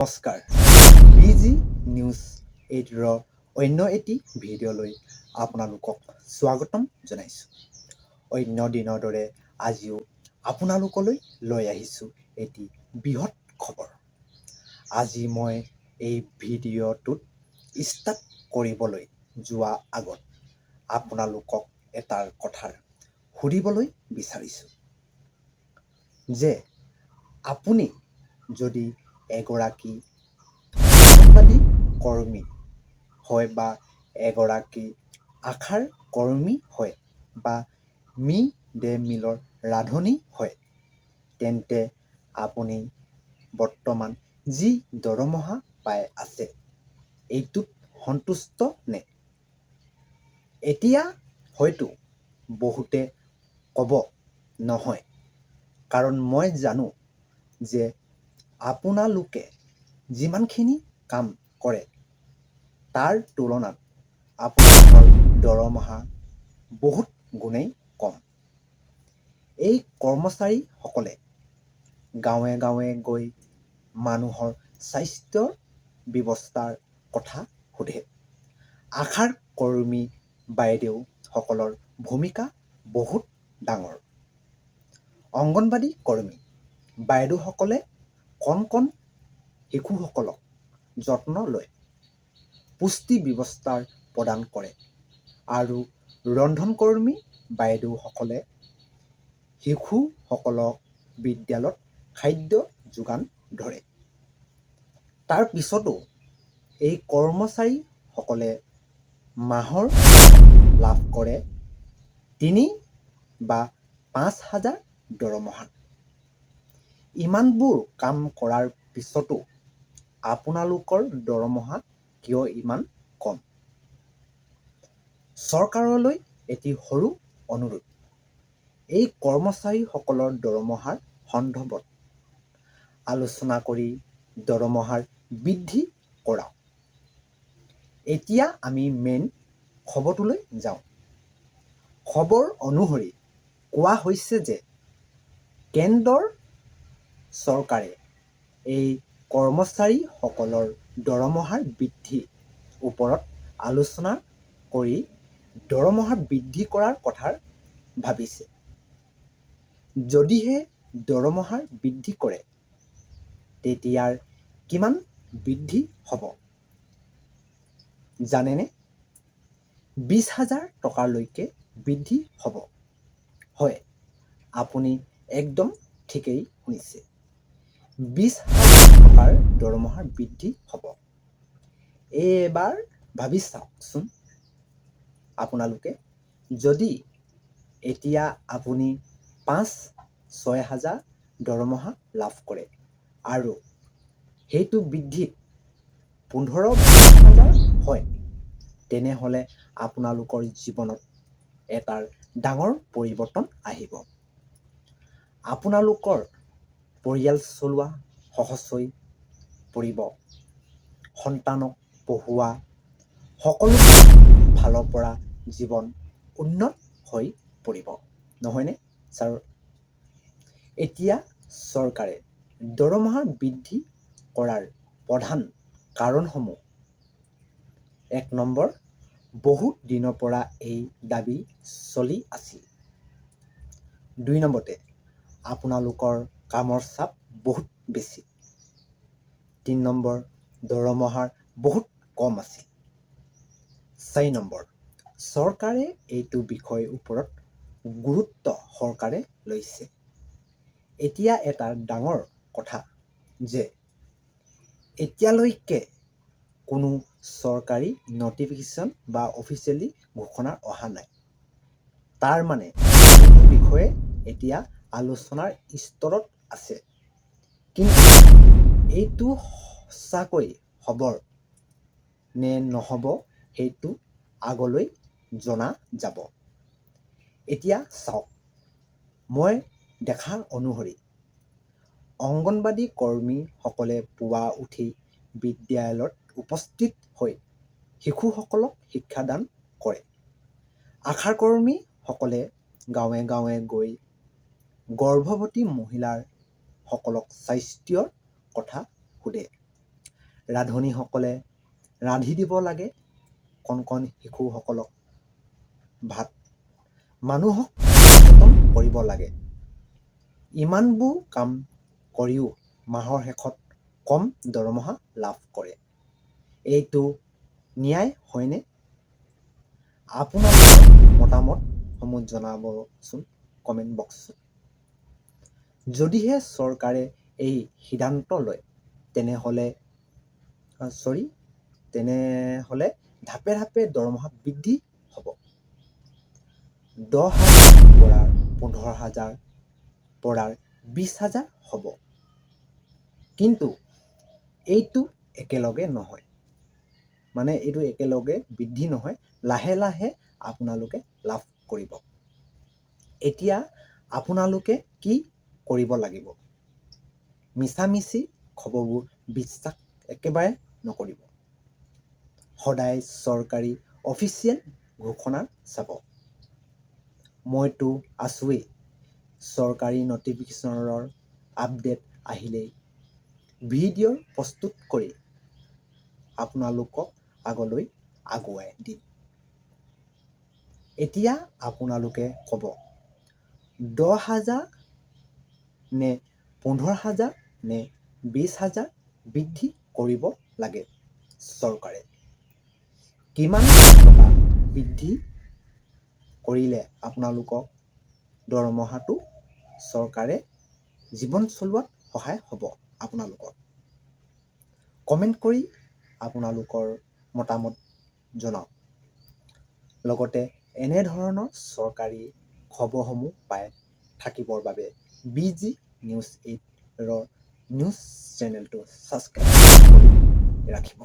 নমস্কাৰ, busy news 8ৰ অন্য এটি ভিডিঅ'লৈ আপোনালোকক স্বাগতম জনাইছোঁ। অন্য দিনৰ দৰে আজিও আপোনালোকলৈ লৈ আহিছোঁ এটি বৃহৎ খবৰ। আজি মই এই ভিডিঅ'টোত ষ্টাৰ্ট কৰিবলৈ যোৱা আগত আপোনালোকক এটা কথাৰ সুধিবলৈ বিচাৰিছোঁ যে আপুনি যদি এগৰাকী অংগনবাদী কৰ্মী হয় বা এগৰাকী আশাৰ কৰ্মী হয় বা মিড ডে মিলৰ ৰান্ধনী হয়, তেন্তে আপুনি বৰ্তমান যি দৰমহা পাই আছে এইটোত সন্তুষ্ট নে? এতিয়া হয়তো বহুতে ক'ব নহয়, কাৰণ মই জানো যে আপোনালোকে যিমানখিনি কাম কৰে তাৰ তুলনাত আপোনালোকৰ দৰমহা বহুত গুণেই কম। এই কৰ্মচাৰীসকলে গাঁৱে গাঁৱে গৈ মানুহৰ স্বাস্থ্যৰ ব্যৱস্থাৰ কথা সোধে। আশাৰ কৰ্মী বাইদেউসকলৰ ভূমিকা বহুত ডাঙৰ। অংগনবাদী কৰ্মী বাইদেউসকলে কণ শিশুসকলক যত্ন লয়, পুষ্টি ব্যৱস্থাৰ প্ৰদান কৰে আৰু ৰন্ধনকৰ্মী বাইদেউসকলে শিশুসকলক বিদ্যালয়ত খাদ্য যোগান ধৰে। তাৰ পিছতো এই কৰ্মচাৰীসকলে মাহৰ লাভ কৰে 3 বা 5,000 দৰমহা। ইমানবোৰ কাম কৰাৰ পিছতো আপোনালোকৰ দৰমহা কিয় ইমান কম? চৰকাৰলৈ এটি সৰু অনুৰোধ, এই কৰ্মচাৰীসকলৰ দৰমহাৰ সন্দৰ্ভত আলোচনা কৰি দৰমহাৰ বৃদ্ধি কৰাওক। এতিয়া আমি মেইন খবৰটোলৈ যাওঁ। খবৰ অনুসৰি কোৱা হৈছে যে কেন্দ্ৰৰ চৰকাৰে এই কৰ্মচাৰীসকলৰ দৰমহাৰ বৃদ্ধিৰ ওপৰত আলোচনা কৰি দৰমহা বৃদ্ধি কৰাৰ কথা ভাবিছে। যদিহে দৰমহা বৃদ্ধি কৰে তেতিয়া কিমান বৃদ্ধি হ'ব জানেনে? 20,000 টকালৈকে বৃদ্ধি হ'ব। হয়, আপুনি একদম ঠিকেই শুনিছে, 20,000 টকাৰ দৰমহা বৃদ্ধি হ'ব। এবাৰ ভাবি চাওকচোন, আপোনালোকে যদি এতিয়া আপুনি 5-6 হাজাৰ দৰমহা লাভ কৰে আৰু সেইটো বৃদ্ধিত 15-20,000 হয়, তেনেহ'লে আপোনালোকৰ জীৱনত এটা ডাঙৰ পৰিৱৰ্তন আহিব। আপোনালোকৰ পৰিয়াল চলোৱা সহজ হৈ পৰিব, সন্তানক পঢ়োৱা সকলো ফালৰ পৰা জীৱন উন্নত হৈ পৰিব, নহয়নে ছাৰ? এতিয়া চৰকাৰে দৰমহা বৃদ্ধি কৰাৰ প্ৰধান কাৰণসমূহ: 1 নম্বৰ, বহুত দিনৰ পৰা এই দাবী চলি আছিল। 2 নম্বৰতে, আপোনালোকৰ কামৰ চাপ বহুত বেছি। 3 নম্বৰ, দৰমহা বহুত কম আছিল। 4 নম্বৰ, চৰকাৰে এইটো বিষয়ৰ ওপৰত গুৰুত্ব সহকাৰে লৈছে। এতিয়া এটা ডাঙৰ কথা যে এতিয়ালৈকে কোনো চৰকাৰী নটিফিকেশ্যন বা অফিচিয়েলি ঘোষণা অহা নাই। তাৰ মানে এইটো বিষয়ে এতিয়া আলোচনাৰ স্তৰত আছে। কিন্তু এইটো সঁচাকৈ হ'ব নে নহ'ব সেইটো আগলৈ জনা যাব। এতিয়া চাওক, মই দেখা অনুসৰি অংগনবাদী কৰ্মীসকলে পুৱা উঠি বিদ্যালয়ত উপস্থিত হৈ শিশুসকলক শিক্ষাদান কৰে। আশা কৰ্মীসকলে গাঁৱে গাঁৱে গৈ গৰ্ভৱতী মহিলাসকলক স্বাস্থ্যৰ কথা সোধে। ৰান্ধনীসকলে ৰান্ধি দিব লাগে কণ কণ শিশুসকলক ভাত। মানুহক সচেতন কৰিব লাগে। ইমানবোৰ কাম কৰিও মাহৰ শেষত কম দৰমহা লাভ কৰে। এইটো ন্যায় হয়নে? আপোনালোকৰ মতামতসমূহ জনাবচোন কমেণ্ট বক্সত। যদিহে চৰকাৰে এই সিদ্ধান্ত লয় তেনেহ'লে ধাপে ধাপে দৰমহা বৃদ্ধি হ'ব। 10,000 পৰা 15,000 পৰা 20,000 হ'ব। কিন্তু এইটো একেলগে নহয়, এইটো একেলগে বৃদ্ধি নহয়, লাহে লাহে আপোনালোকে লাভ কৰিব। এতিয়া আপোনালোকে কি কৰিব লাগিব? মিছামিছি খবৰবোৰ বিশ্বাস একেবাৰে নকৰিব। সদায় চৰকাৰী অফিচিয়েল ঘোষণা চাব। মইতো আছোৱেই, চৰকাৰী নটিফিকেশ্যনৰ আপডেট আহিলেই ভিডিঅ' প্ৰস্তুত কৰি আপোনালোকক আগলৈ আগুৱাই দিম। এতিয়া আপোনালোকে ক'ব 10,000 নে 15,000 নে 20,000 বৃদ্ধি কৰিব লাগে চৰকাৰে? কিমান টকা বৃদ্ধি কৰিলে আপোনালোকক দৰমহাটো চৰকাৰে জীৱন চলোৱাত সহায় হ'ব আপোনালোকৰ? কমেণ্ট কৰি আপোনালোকৰ মতামত জনাওক। লগতে এনেধৰণৰ চৰকাৰী খবৰসমূহ পাই থাকিবৰ বাবে BG News 8 নিউজ চেনেলটো ছাবস্ক্ৰাইব কৰি ৰাখিব।